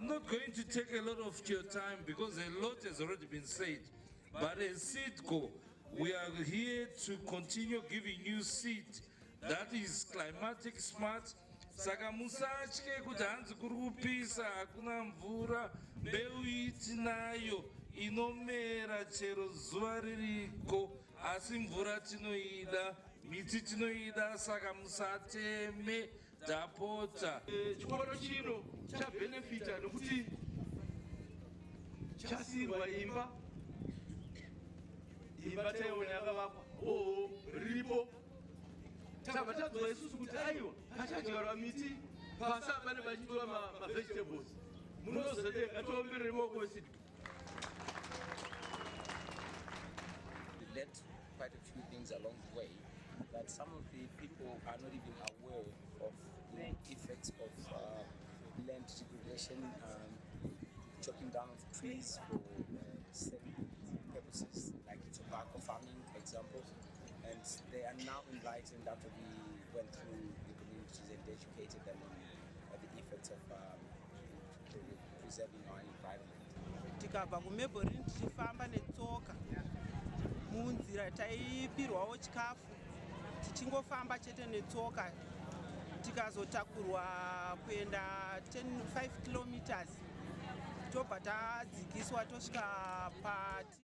I'm not going to take a lot of your time because a lot has already been said. But as Seed Co, we are here to continue giving you seed that is climatic smart. Saka musatye kuti hanzi kuri kupisa hakuna mvura, mbeu tinayo inomera chero zuva ririko, asi mvura tinoida, miti tinoida, saka musateme, tapota. Chikoro chino chabenefita nokuti chasirwa imba taiona yakavakwa riripo tabva tadzwa isusu kuti aiwa pachadyarwa miti pasa pane pachitora mavegetables munozode ngatiomberere maoko wesidco. We learned quite a few things along the way that some of the people are not even aware of the effects of land degradation, chopping down of trees for certain purposes, like tobacco farming, for example. And they are now enlightened after we went through the communities and educated them on the effects of preserving our environment. Tikabva kuMelbourne tichifamba netsoka munzira taipirwawo chikafu tichingofamba chete netsoka tikazotakurwa kuenda 5 kilometers tobva tadzikiswa tosvika pati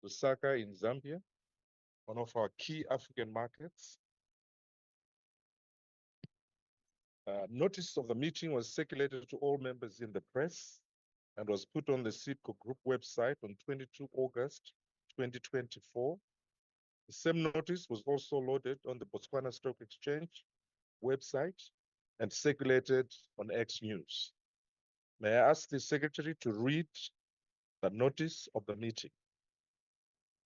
Lusaka in Zambia, one of our key African markets. Notice of the meeting was circulated to all members in the press and was put on the Seed Co Group website on 22 August 2024. The same notice was also loaded on the Botswana Stock Exchange website and circulated on X News. May I ask the Secretary to read the notice of the meeting?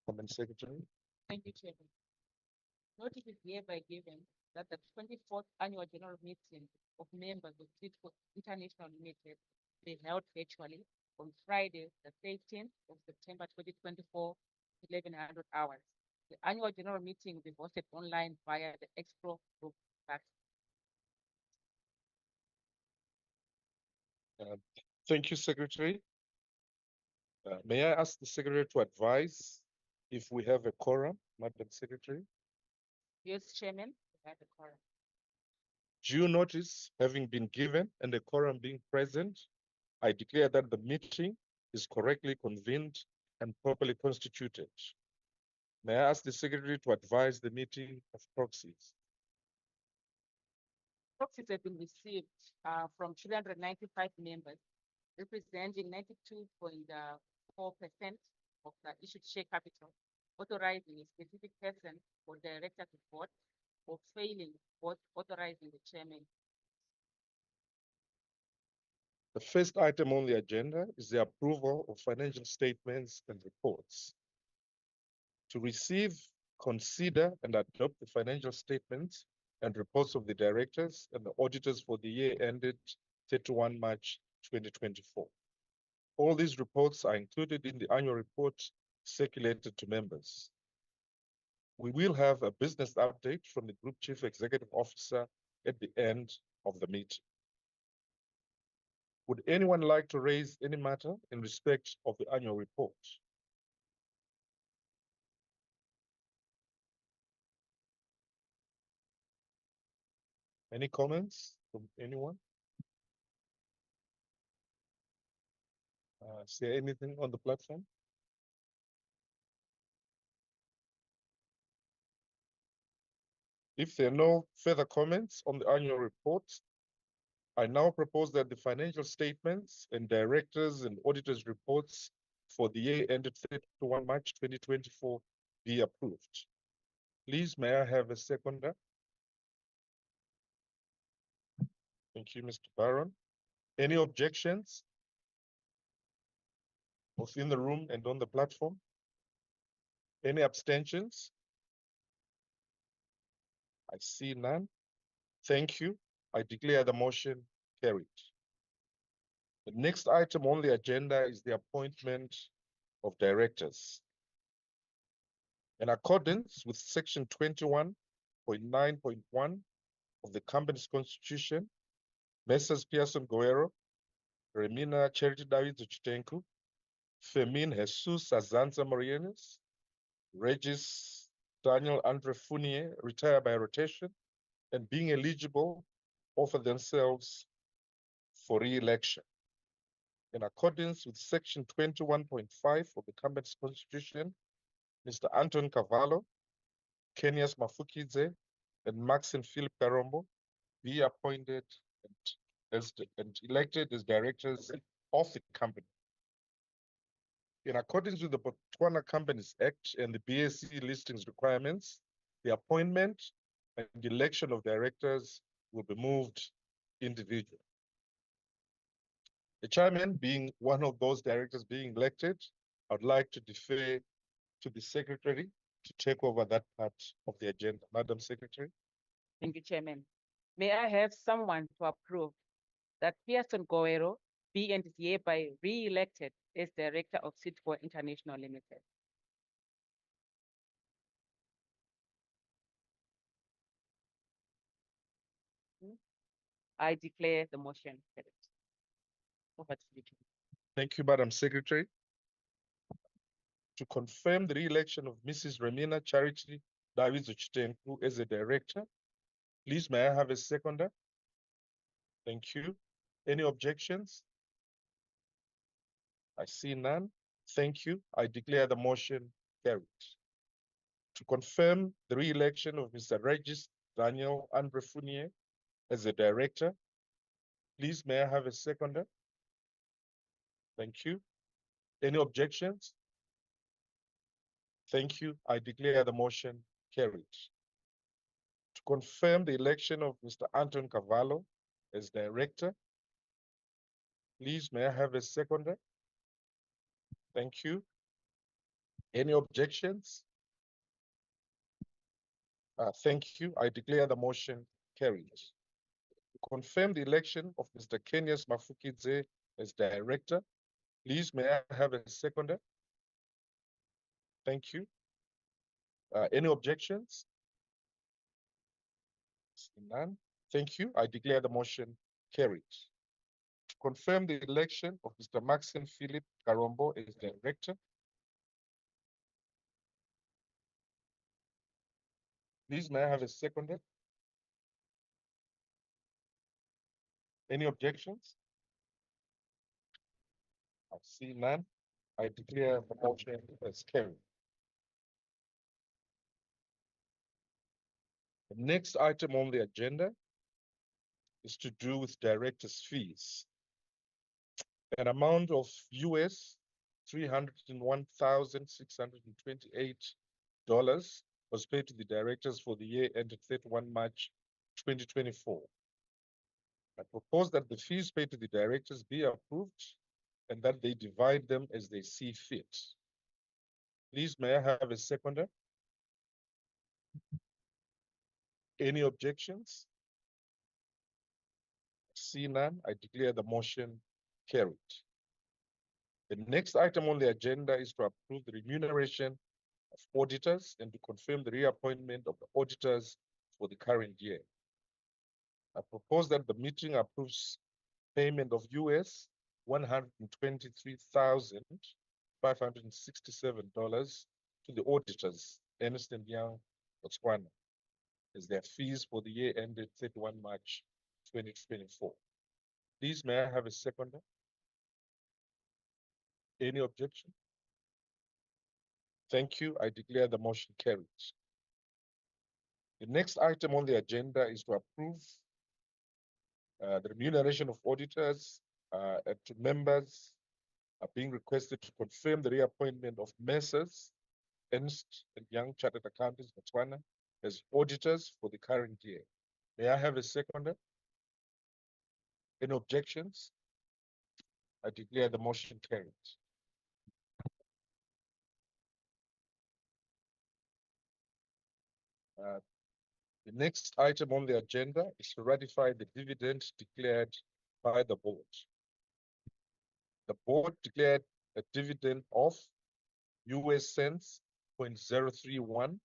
Comment, Secretary. Thank you, Chairman. Notice is hereby given that the 24th Annual General Meeting of members of Seed Co International Limited be held virtually on Friday, the 13th of September 2024, 1100 hours. The Annual General Meeting will be hosted online via the Expo Group platform. Thank you, Secretary. May I ask the Secretary to advise if we have a quorum, Madam Secretary? Yes, Chairman, we have a quorum. Due notice having been given and a quorum being present, I declare that the meeting is correctly convened and properly constituted. May I ask the Secretary to advise the meeting of proxies? Proxies have been received from 395 members, representing 92.4% of the issued share capital, authorizing a specific person or director to vote, or failing, vote authorizing the chairman. The first item on the agenda is the approval of financial statements and reports. To receive, consider, and adopt the financial statements and reports of the directors and the auditors for the year ended 31 March 2024. All these reports are included in the annual report circulated to members. We will have a business update from the Group Chief Executive Officer at the end of the meeting. Would anyone like to raise any matter in respect of the annual report? Any comments from anyone? Is there anything on the platform? If there are no further comments on the annual report, I now propose that the financial statements and directors and auditors reports for the year ended 31 March 2024 be approved. Please, may I have a seconder? Thank you, Mr. Baron. Any objections? Both in the room and on the platform? Any abstentions? I see none. Thank you. I declare the motion carried. The next item on the agenda is the appointment of directors. In accordance with Section 21.9.1 of the company's constitution, Messrs. Pearson Guerrero, Remina Charity David Chitenku, Femin Jesus Azanza Morienes, Regis Daniel Andre Fournier, retire by rotation, and being eligible, offer themselves for re-election. In accordance with Section 21.5 of the company's constitution, Mr. Anton Cavallo, Kenyas Mafukidze, and Maxine Philip Karombo be appointed and elected as directors of the company. In accordance with the Botswana Companies Act and the BSc listings requirements, the appointment and election of directors will be moved individually. The chairman being one of those directors being elected, I would like to defer to the secretary to take over that part of the agenda. Madam Secretary. Thank you, Chairman. May I have someone to approve that Pearson Goero be and is hereby re-elected as Director of Seed Co International Limited? I declare the motion carried. Over to you, Chairman. Thank you, Madam Secretary. To confirm the re-election of Mrs. Remina Charity David Chitenku as a director, please may I have a seconder? Thank you. Any objections? I see none. Thank you. I declare the motion carried. To confirm the re-election of Mr. Regis Daniel Andre Fournier as a director, please may I have a seconder? Thank you. Any objections? Thank you. I declare the motion carried. To confirm the election of Mr. Anton Cavallo as director, please may I have a seconder? Thank you. Any objections? Thank you. I declare the motion carried. To confirm the election of Mr. Kenyas Mafukidze as director, please may I have a seconder? Thank you. Any objections? None. Thank you. I declare the motion carried. To confirm the election of Mr. Maxine Philip Karombo as director, please may I have a seconder? Any objections? I see none. I declare the motion as carried. The next item on the agenda is to do with directors' fees. An amount of US $301,628 was paid to the directors for the year ended 31 March 2024. I propose that the fees paid to the directors be approved and that they divide them as they see fit. Please, may I have a seconder? Any objections? See none, I declare the motion carried. The next item on the agenda is to approve the remuneration of auditors and to confirm the reappointment of the auditors for the current year. I propose that the meeting approves payment of US $123,567 to the auditors, Ernst & Young, Botswana, as their fees for the year ended 31 March 2024. Please, may I have a seconder? Any objection? Thank you. I declare the motion carried. The next item on the agenda is to approve the remuneration of auditors and to members are being requested to confirm the reappointment of Messrs. Ernst & Young Chartered Accountants, Botswana, as auditors for the current year. May I have a seconder? Any objections? I declare the motion carried. The next item on the agenda is to ratify the dividend declared by the board. The board declared a dividend of US cents 0.031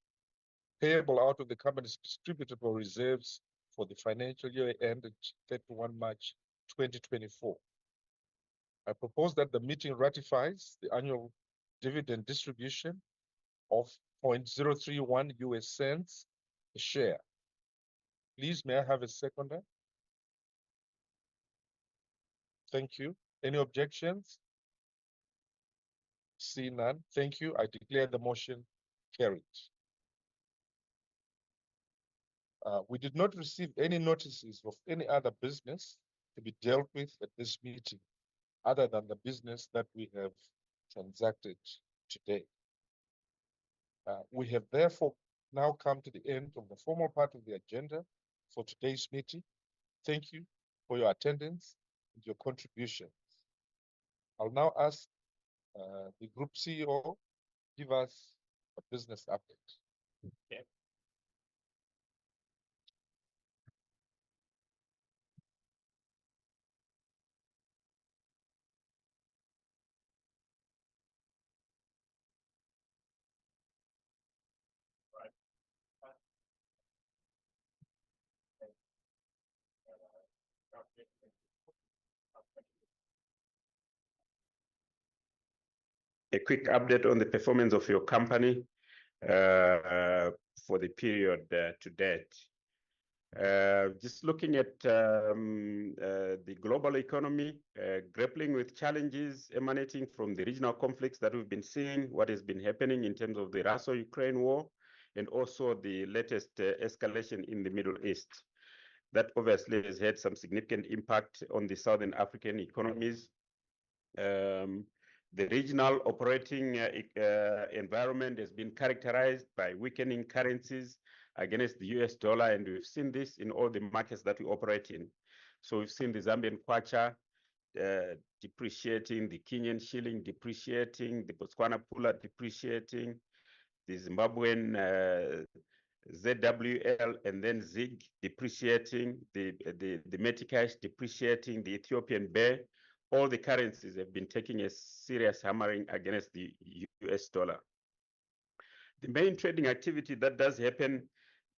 payable out of the company's distributable reserves for the financial year ended 31 March 2024. I propose that the meeting ratifies the annual dividend distribution of 0.031 US cents a share. Please, may I have a seconder? Thank you. Any objections? See none. Thank you. I declare the motion carried. We did not receive any notices of any other business to be dealt with at this meeting, other than the business that we have transacted today. We have therefore now come to the end of the formal part of the agenda for today's meeting. Thank you for your attendance and your contributions. I'll now ask the Group CEO give us a business update. Okay. A quick update on the performance of your company for the period to date. Just looking at the global economy, grappling with challenges emanating from the regional conflicts that we've been seeing, what has been happening in terms of the Russia-Ukraine war, and also the latest escalation in the Middle East. That obviously has had some significant impact on the Southern African economies. The regional operating environment has been characterized by weakening currencies against the US dollar, and we've seen this in all the markets that we operate in. So we've seen the Zambian kwacha depreciating, the Kenyan shilling depreciating, the Botswana pula depreciating, the Zimbabwean ZWL and then ZIG depreciating, the Meticash depreciating, the Ethiopian Birr. All the currencies have been taking a serious hammering against the US dollar. The main trading activity that does happen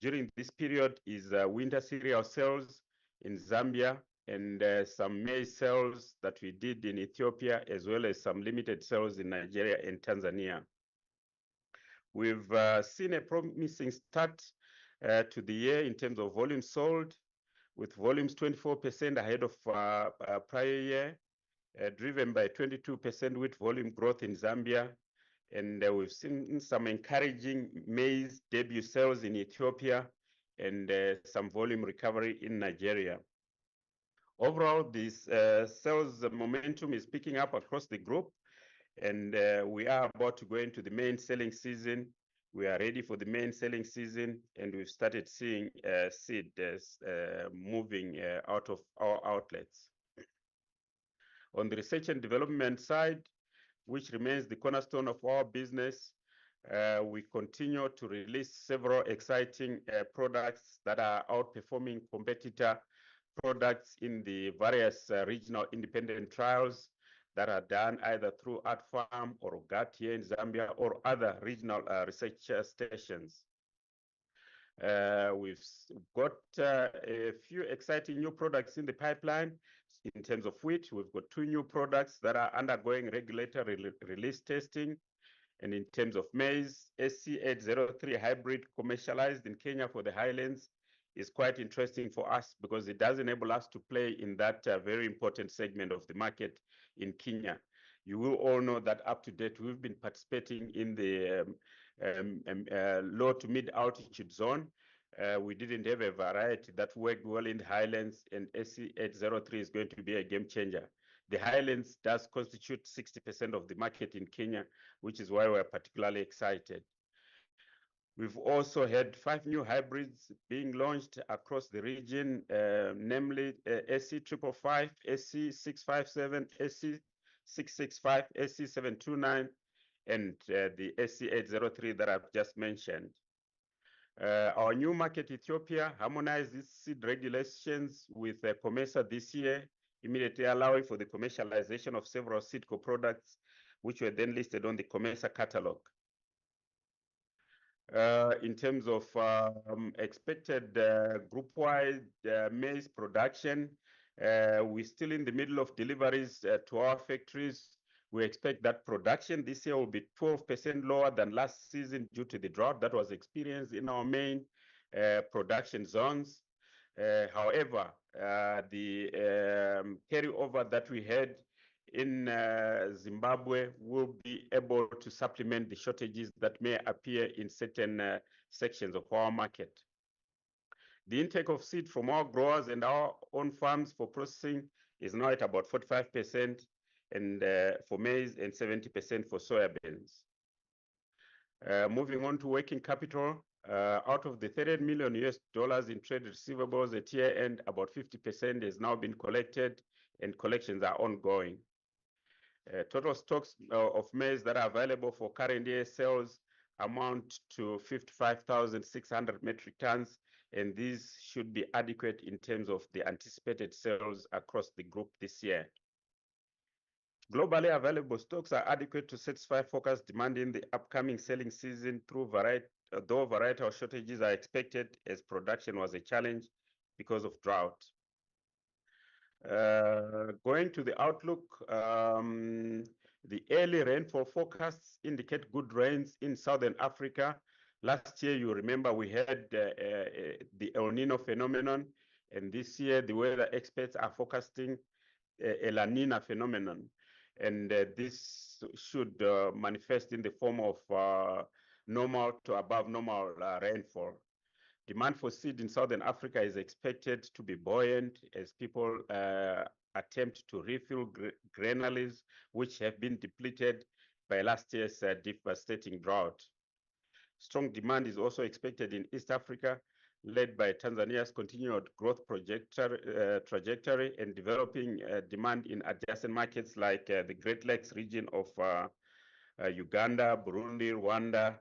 during this period is winter cereal sales in Zambia and some maize sales that we did in Ethiopia, as well as some limited sales in Nigeria and Tanzania. We've seen a promising start to the year in terms of volume sold, with volumes 24% ahead of prior year, driven by 22% wheat volume growth in Zambia. And we've seen some encouraging maize debut sales in Ethiopia and some volume recovery in Nigeria. Overall, this sales momentum is picking up across the group, and we are about to go into the main selling season. We are ready for the main selling season, and we've started seeing seed moving out of our outlets. On the research and development side, which remains the cornerstone of our business, we continue to release several exciting products that are outperforming competitor products in the various regional independent trials that are done either through ArtFarm or GAT here in Zambia or other regional research stations. We've got a few exciting new products in the pipeline. In terms of wheat, we've got 2 new products that are undergoing regulatory release testing. And in terms of maize, SC803 hybrid commercialized in Kenya for the highlands is quite interesting for us because it does enable us to play in that very important segment of the market in Kenya. You will all know that up to date, we've been participating in the low to mid altitude zone. We didn't have a variety that worked well in the highlands, and SC803 is going to be a game changer. The highlands does constitute 60% of the market in Kenya, which is why we're particularly excited. We've also had 5 new hybrids being launched across the region, namely SC555, SC657, SC665, SC729, and the SC803 that I've just mentioned. Our new market, Ethiopia, harmonized its seed regulations with COMESA this year, immediately allowing for the commercialization of several Seed Co products, which were then listed on the COMESA catalog. In terms of expected group-wide maize production, we're still in the middle of deliveries to our factories. We expect that production this year will be 12% lower than last season due to the drought that was experienced in our main production zones. However, the carryover that we had in Zimbabwe will be able to supplement the shortages that may appear in certain sections of our market. The intake of seed from our growers and our own farms for processing is now at about 45% and for maize and 70% for soybeans. Moving on to working capital, out of the $30 million in trade receivables at year end, about 50% has now been collected and collections are ongoing. Total stocks of maize that are available for current year sales amount to 55,600 metric tons, and these should be adequate in terms of the anticipated sales across the group this year. Globally available stocks are adequate to satisfy forecast demand in the upcoming selling season, though varietal shortages are expected as production was a challenge because of drought. Going to the outlook, the early rainfall forecasts indicate good rains in Southern Africa. Last year, you remember, we had the El Nino phenomenon, and this year the weather experts are forecasting a La Nina phenomenon, and this should manifest in the form of normal to above normal rainfall. Demand for seed in Southern Africa is expected to be buoyant as people attempt to refill granaries, which have been depleted by last year's devastating drought. Strong demand is also expected in East Africa, led by Tanzania's continued growth trajectory and developing demand in adjacent markets like the Great Lakes region of Uganda, Burundi, Rwanda,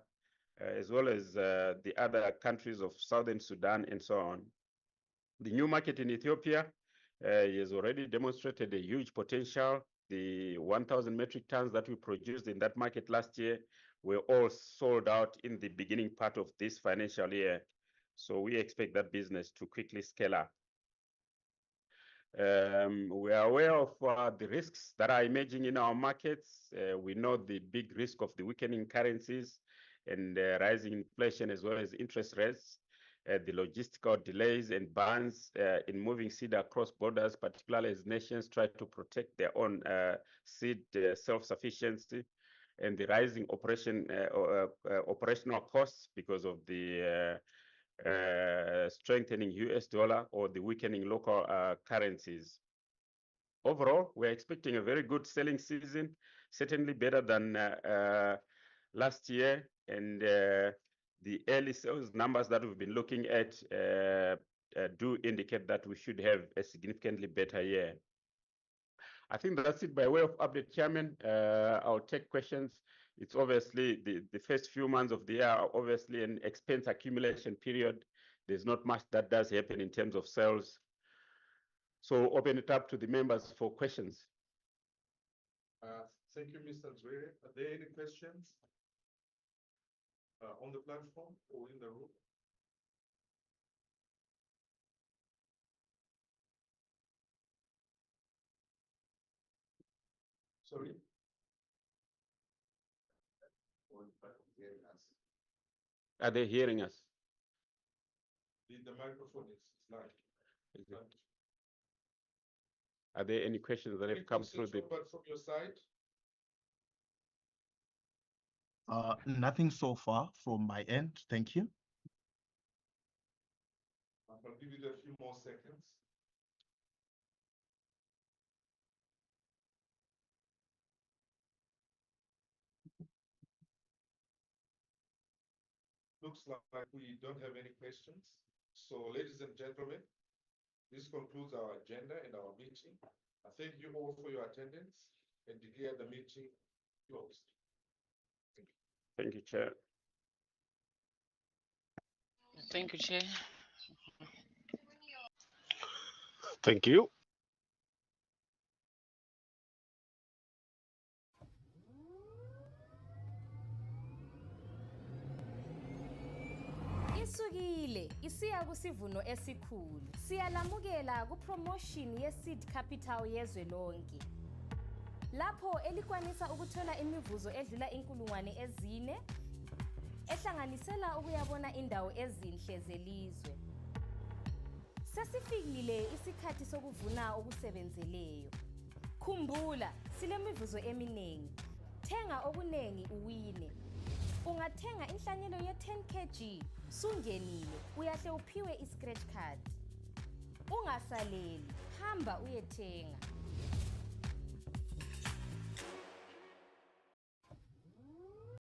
as well as the other countries of Southern Sudan and so on. The new market in Ethiopia has already demonstrated a huge potential. The 1,000 metric tons that we produced in that market last year were all sold out in the beginning part of this financial year. So we expect that business to quickly scale up. We are aware of the risks that are emerging in our markets. We know the big risk of the weakening currencies and rising inflation as well as interest rates, the logistical delays and bans in moving seed across borders, particularly as nations try to protect their own seed self-sufficiency, and the rising operational costs because of the strengthening US dollar or the weakening local currencies. Overall, we're expecting a very good selling season, certainly better than last year, and the early sales numbers that we've been looking at do indicate that we should have a significantly better year. I think that's it by way of update, Chairman. I'll take questions. It's obviously the first few months of the year are obviously an expense accumulation period. There's not much that does happen in terms of sales. So open it up to the members for questions. Thank you, Mr. Zwere. Are there any questions on the platform or in the room? Sorry? Are they hearing us? The microphone is live. Are there any questions that have come through the... From your side? Nothing so far from my end. Thank you. I'll give you a few more seconds. Looks like we don't have any questions. So, ladies and gentlemen, this concludes our agenda and our meeting. I thank you all for your attendance and declare the meeting closed. Thank you, Chair. Thank you, Chair. Thank you. Iphucukile isiya kusivuno esikhulu. Siyalamukela kupromotion ye-seed capital yezwe lonke. Lapho elikwanisa ukuthola imivuzo edlula inkulungwane ezine ehlanganisela ukuyabona indawo ezinhle zelizwe. Sesifikile isikhathi sokuvuna okusebenzeleyo. Khumbula, silemivuzo eminingi. Thenga okunengi uwine. Ungathenga inhlanyelo ye-10 kg, sungenile, uyahle uphiwe i-scratch card. Ungasaleli, hamba uyethenga.